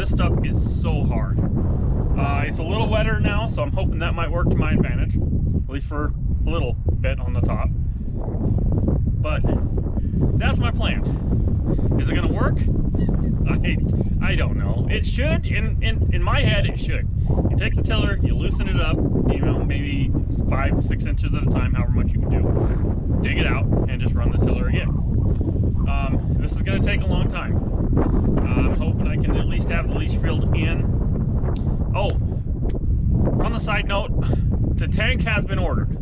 this stuff is so hard. It's a little wetter now, so I'm hoping that might work to my advantage, at least for a little bit on the top. But that's my plan. Is it gonna work? I don't know. It should. In my head, it should. You take the tiller, you loosen it up, you know, maybe 5-6 inches at a time, however much you can do. Dig it out and just run the tiller again. This is going to take a long time. I'm hoping I can at least have the leach field in. Oh, on the side note, the tank has been ordered.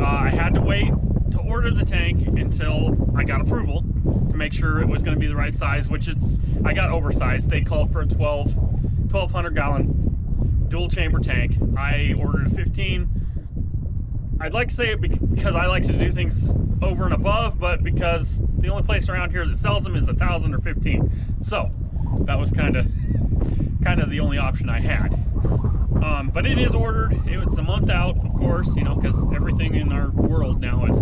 I had to wait to order the tank until I got approval to make sure it was going to be the right size, which I got oversized. They called for a 1,200 gallon dual chamber tank. I ordered a 15. I'd like to say it because I like to do things over and above, but because the only place around here that sells them is 1,000 or 15. So that was kind of the only option I had. But it is ordered. It's a month out, of course, you know, because everything in our world now is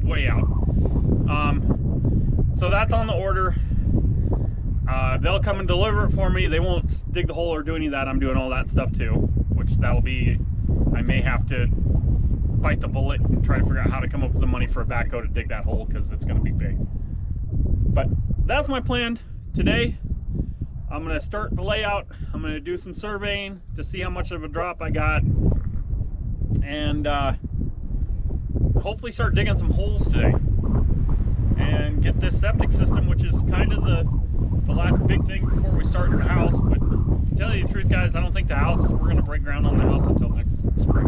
way out. So that's on the order. They'll come and deliver it for me. They won't dig the hole or do any of that. I'm doing all that stuff too, which that'll be, I may have to bite the bullet and try to figure out how to come up with the money for a backhoe to dig that hole, because it's going to be big. But that's my plan today. I'm going to start the layout. I'm going to do some surveying to see how much of a drop I got, and hopefully start digging some holes today and get this septic system, which is kind of the last big thing before we start the house. But to tell you the truth, guys, I don't think we're going to break ground on the house until next spring.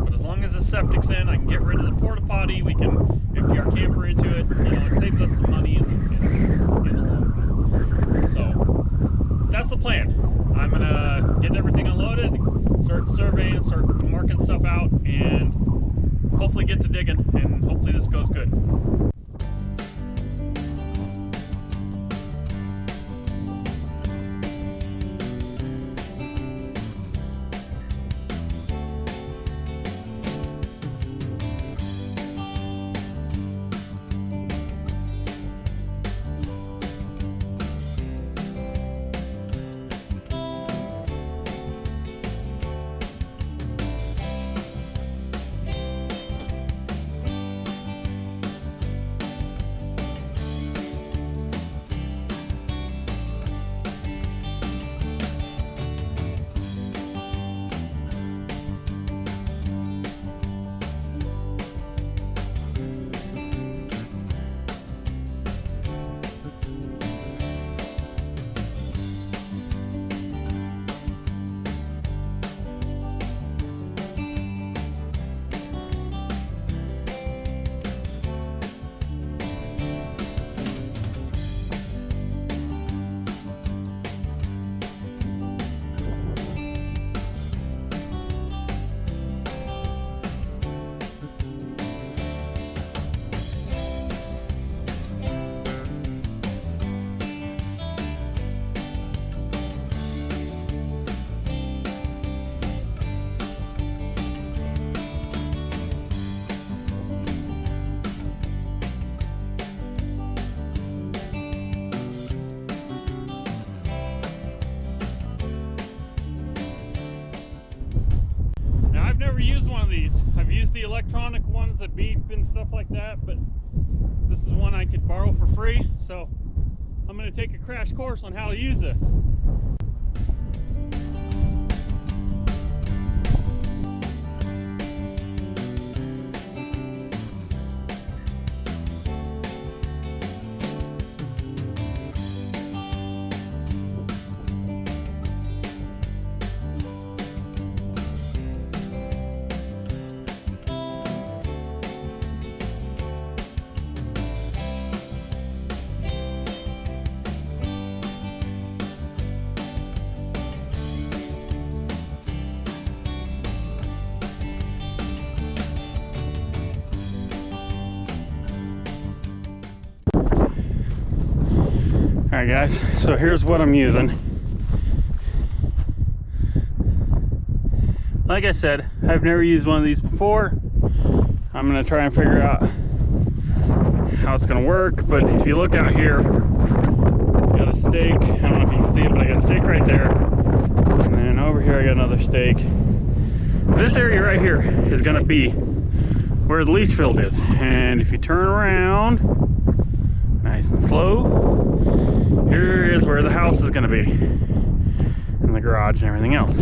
But as long as the septic's in, I can get rid of the porta potty, we can empty our camper into it, you know, it saves us some money in the long run. So that's the plan. I'm going to get everything unloaded, start surveying, start marking stuff out, and hopefully get to digging, and hopefully this goes good. I've used the electronic ones that beep and stuff like that, but this is one I could borrow for free, so I'm going to take a crash course on how to use this. Alright guys, so here's what I'm using. Like I said, I've never used one of these before. I'm going to try and figure out how it's going to work, but if you look out here, got a stake another stake. This area right here is going to be where the leach field is. And if you turn around, nice and slow, here is where the house is going to be. And the garage and everything else.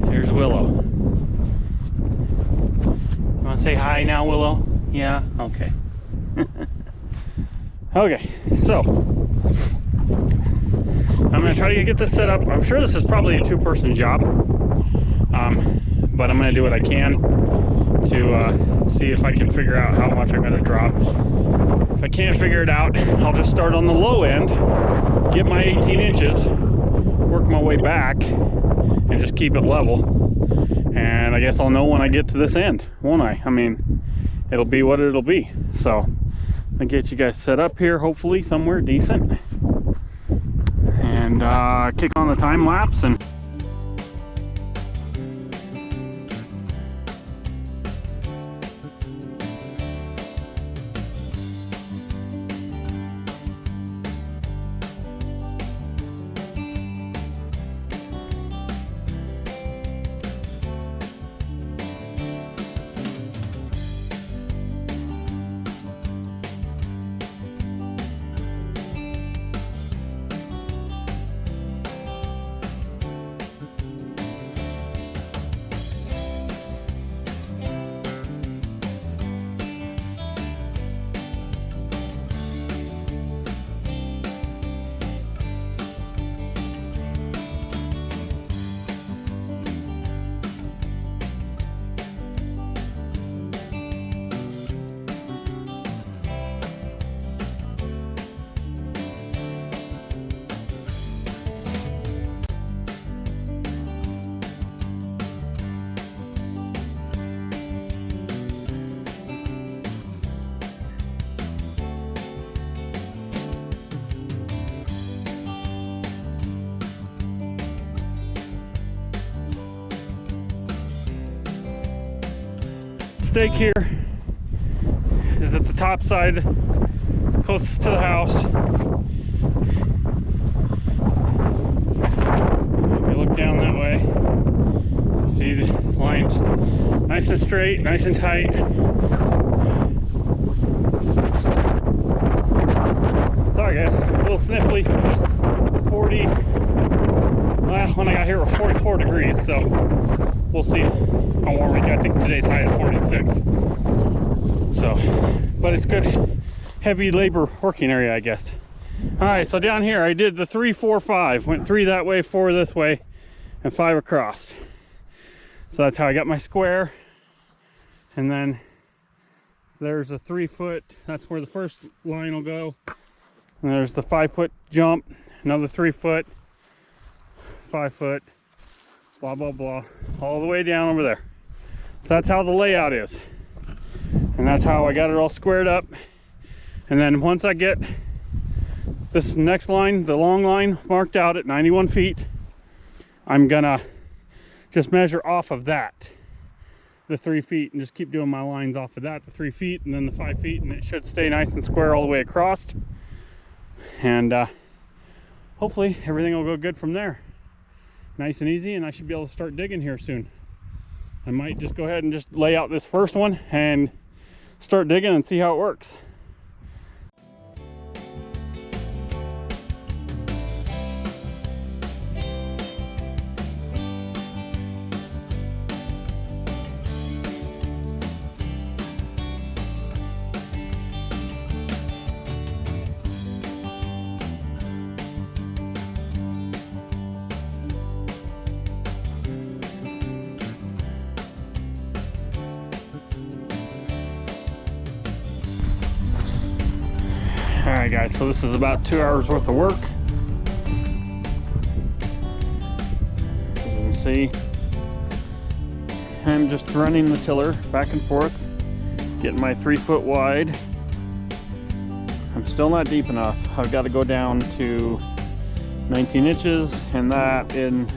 Here's Willow. You want to say hi now, Willow? Yeah? Okay. Okay, so I'm going to try to get this set up. I'm sure this is probably a two-person job, but I'm going to do what I can to see if I can figure out how much I'm going to drop. If I can't figure it out, I'll just start on the low end, get my 18 inches, work my way back, and just keep it level. And I guess I'll know when I get to this end, won't I? I mean, it'll be what it'll be. So I'll get you guys set up here, hopefully somewhere decent, and kick on the time lapse. And stake here is at the top side, closest to the house. If you look down that way, see the lines nice and straight, nice and tight. Sorry guys, a little sniffly. 40, well, when I got here it was 44 degrees, so we'll see how warm we get. I think today's high is 46. So, but it's good, heavy labor working area, I guess. All right, so down here I did the 3, 4, 5. Went 3 that way, 4 this way, and 5 across. So that's how I got my square. And then there's a 3 foot. That's where the first line will go. And there's the 5 foot jump. Another 3 foot, 5 foot. Blah blah blah, all the way down over there. So that's how the layout is, and that's how I got it all squared up. And then once I get this next line, the long line, marked out at 91 feet, I'm gonna just measure off of that, the 3 feet, and just keep doing my lines off of that, the 3 feet and then the 5 feet, and it should stay nice and square all the way across. And hopefully everything will go good from there. Nice and easy, and I should be able to start digging here soon. I might just go ahead and just lay out this first one and start digging and see how it works. Alright guys, so this is about 2 hours worth of work. As you can see, I'm just running the tiller back and forth, getting my 3 foot wide. I'm still not deep enough. I've got to go down to 19 inches, and that in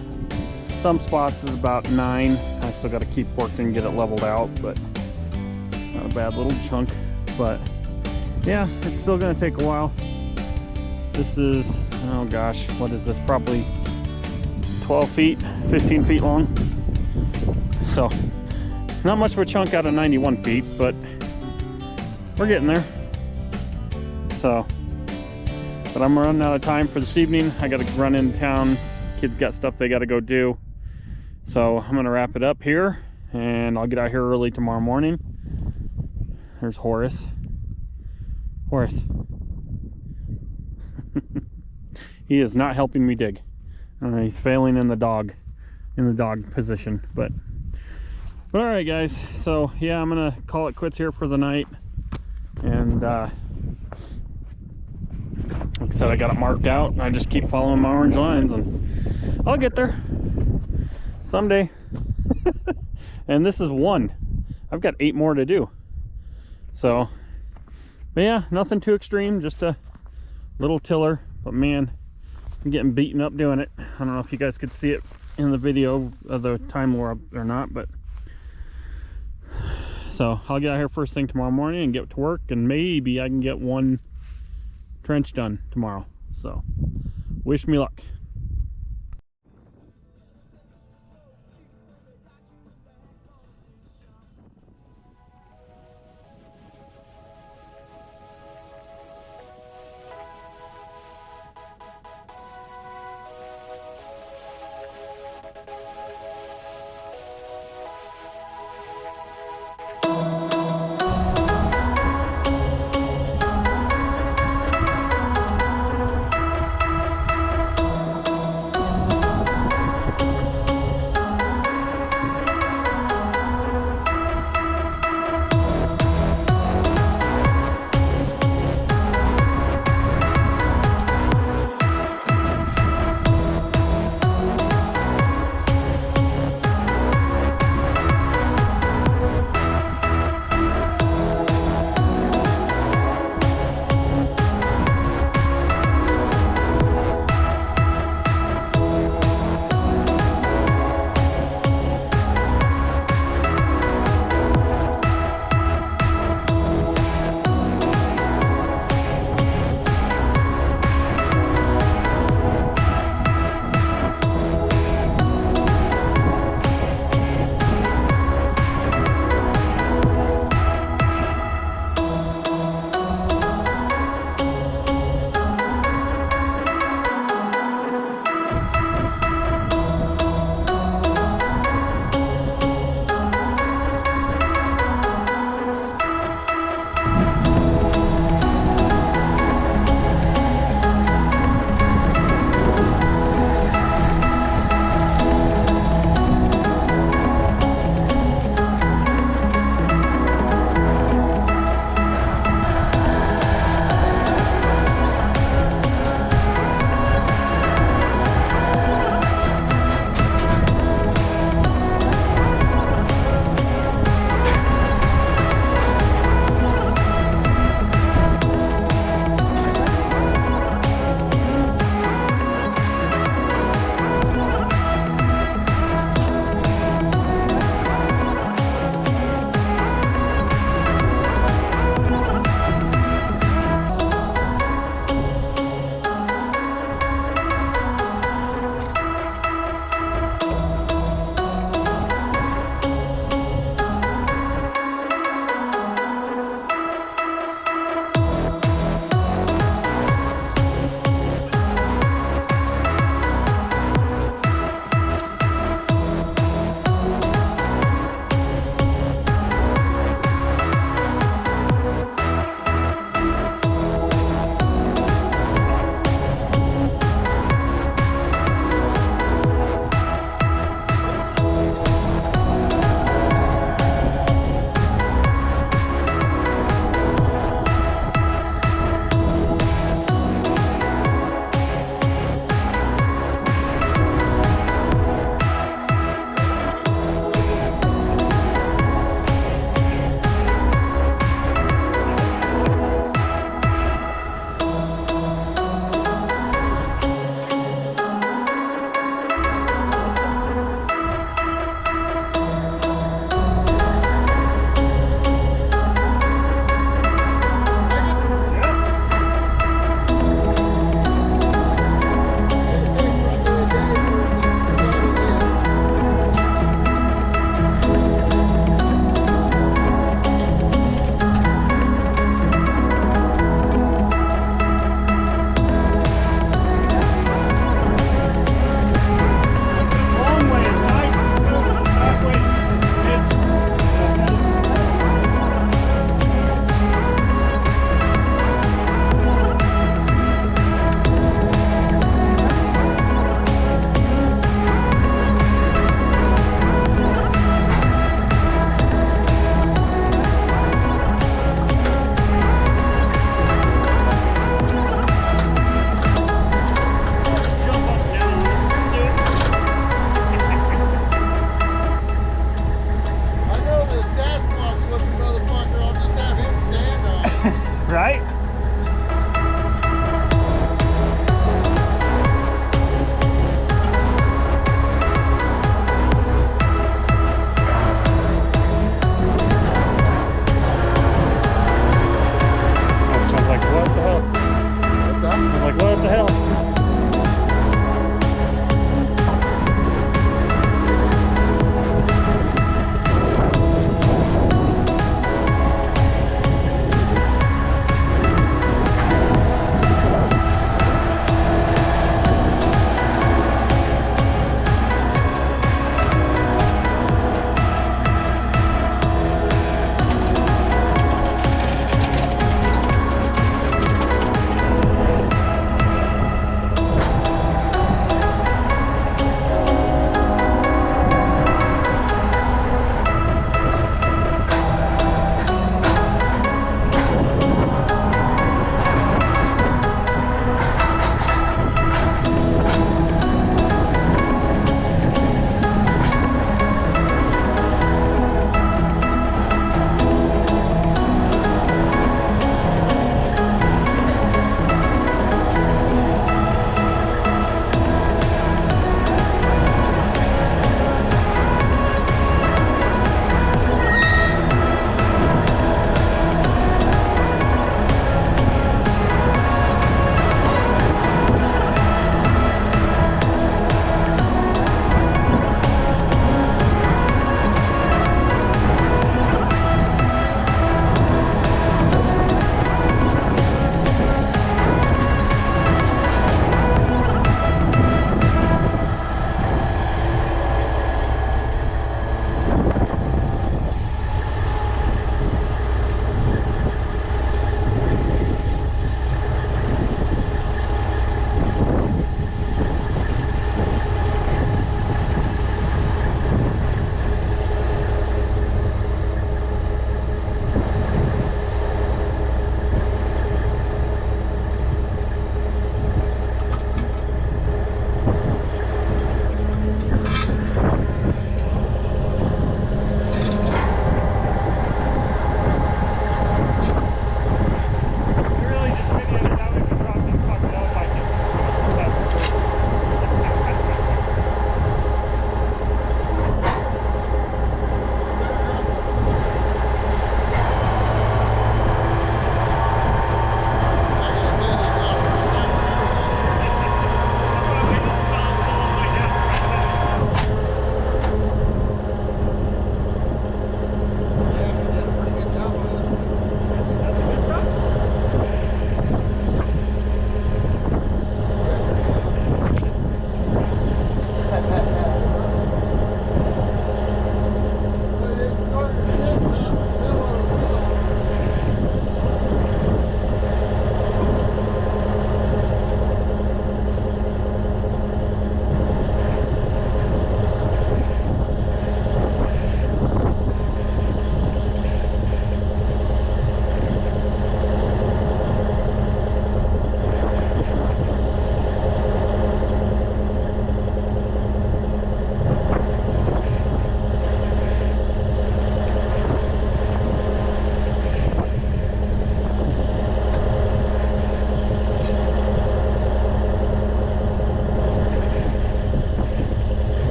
some spots is about 9. I still got to keep working, get it leveled out, but not a bad little chunk. But yeah, it's still going to take a while. This is, oh gosh, what is this? Probably 12 feet, 15 feet long. So not much of a chunk out of 91 feet, but we're getting there. So, but I'm running out of time for this evening. I got to run in town. Kids got stuff they got to go do. So I'm gonna wrap it up here, and I'll get out here early tomorrow morning. There's Horace. Horace. He is not helping me dig. He's failing in the dog position. But all right, guys. So yeah, I'm gonna call it quits here for the night. And like I said, I got it marked out. And I just keep following my orange lines, and I'll get there someday. And this is one. I've got 8 more to do. So, but yeah, nothing too extreme, just a little tiller. But man, I'm getting beaten up doing it. I don't know if you guys could see it in the video of the time lapse or not, but so I'll get out here first thing tomorrow morning and get to work, and maybe I can get one trench done tomorrow. So wish me luck.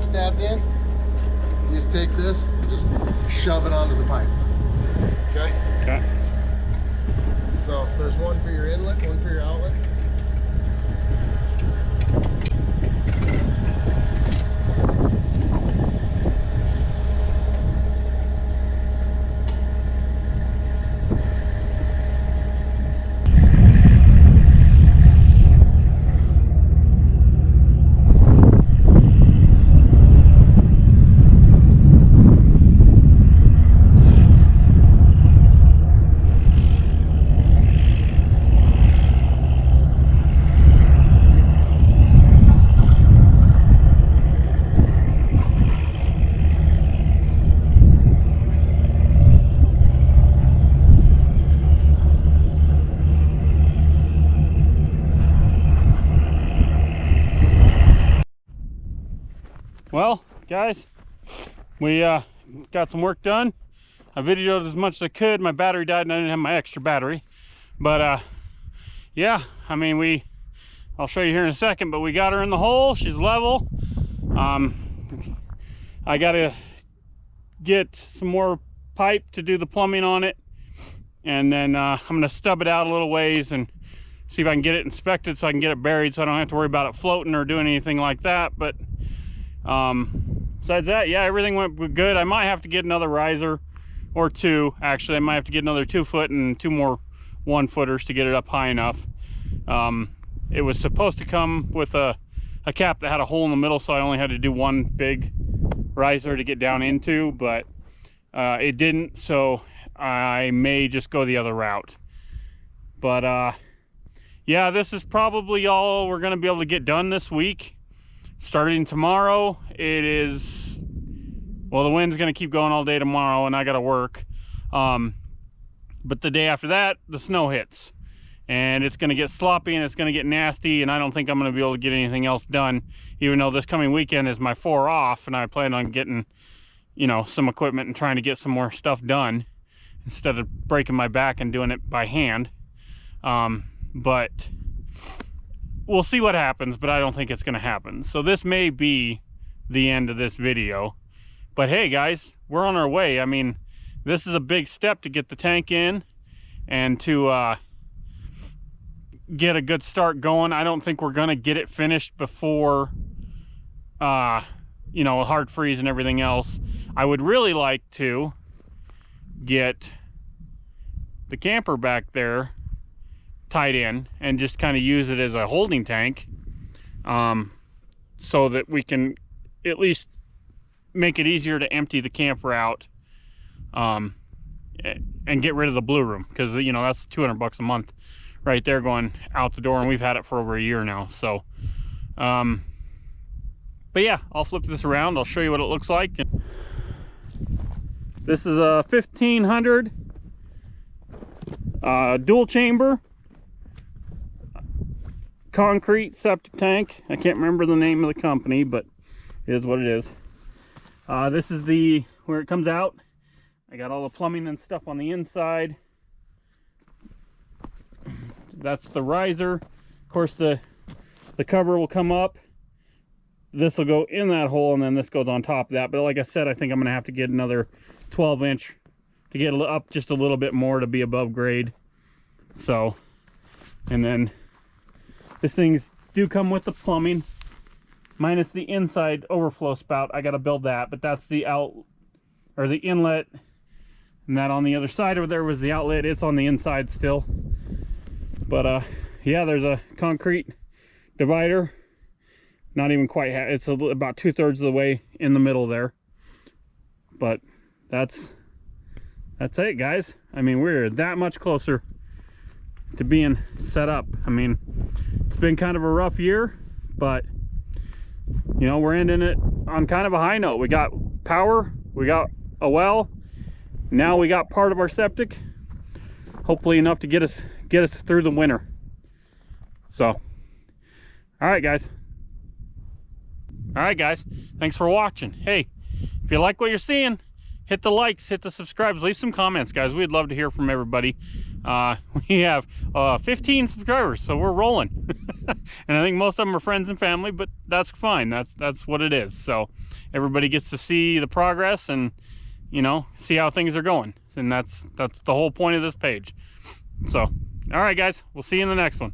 stabbed in, you just take this and just shove it onto the pipe. Okay? Okay. So there's one for your inlet, one for your outlet. Well, guys, we got some work done. I videoed as much as I could. My battery died and I didn't have my extra battery. But yeah, I mean, I'll show you here in a second, but we got her in the hole. She's level. I gotta get some more pipe to do the plumbing on it. And then I'm gonna stub it out a little ways and see if I can get it inspected so I can get it buried so I don't have to worry about it floating or doing anything like that. But besides that, yeah, everything went good. I might have to get another riser or two. Actually, I might have to get another 2 foot and 2 more 1 footers to get it up high enough. It was supposed to come with a cap that had a hole in the middle, so I only had to do 1 big riser to get down into, but it didn't, so I may just go the other route. But yeah, this is probably all we're gonna be able to get done this week. Starting tomorrow, it is, well, the wind's gonna keep going all day tomorrow and I gotta work. But the day after that, the snow hits and it's gonna get sloppy and it's gonna get nasty, and I don't think I'm gonna be able to get anything else done, even though this coming weekend is my 4 off and I plan on getting, you know, some equipment and trying to get some more stuff done instead of breaking my back and doing it by hand. But we'll see what happens, but I don't think it's gonna happen. So this may be the end of this video. But hey guys, we're on our way. I mean, this is a big step to get the tank in and to get a good start going. I don't think we're gonna get it finished before you know, a hard freeze and everything else. I would really like to get the camper back there tied in and just kind of use it as a holding tank, so that we can at least make it easier to empty the camper out, and get rid of the blue room, because you know that's 200 bucks a month right there going out the door, and we've had it for over a year now. So but yeah, I'll flip this around, I'll show you what it looks like. This is a 1500 dual chamber concrete septic tank. I can't remember the name of the company, but it is what it is. This is the where it comes out. I got all the plumbing and stuff on the inside. That's the riser. Of course, the cover will come up. This will go in that hole, and then this goes on top of that. But like I said, I think I'm gonna have to get another 12-inch to get up just a little bit more to be above grade. So, and then these things do come with the plumbing, minus the inside overflow spout. I got to build that, but that's the out, or the inlet, and that on the other side over there was the outlet. It's on the inside still. But yeah, there's a concrete divider. Not even quite, it's about 2/3 of the way in the middle there. But that's it, guys. I mean, we're that much closer to being set up. I mean, it's been kind of a rough year, but you know, we're ending it on kind of a high note. We got power, we got a well, now we got part of our septic, hopefully enough to get us through the winter. So all right guys, thanks for watching. Hey, if you like what you're seeing, hit the likes, hit the subscribes, leave some comments, guys. We'd love to hear from everybody. We have 15 subscribers, so we're rolling. And I think most of them are friends and family, but that's fine. That's what it is. So everybody gets to see the progress and, you know, see how things are going. And that's the whole point of this page. So, all right, guys, we'll see you in the next one.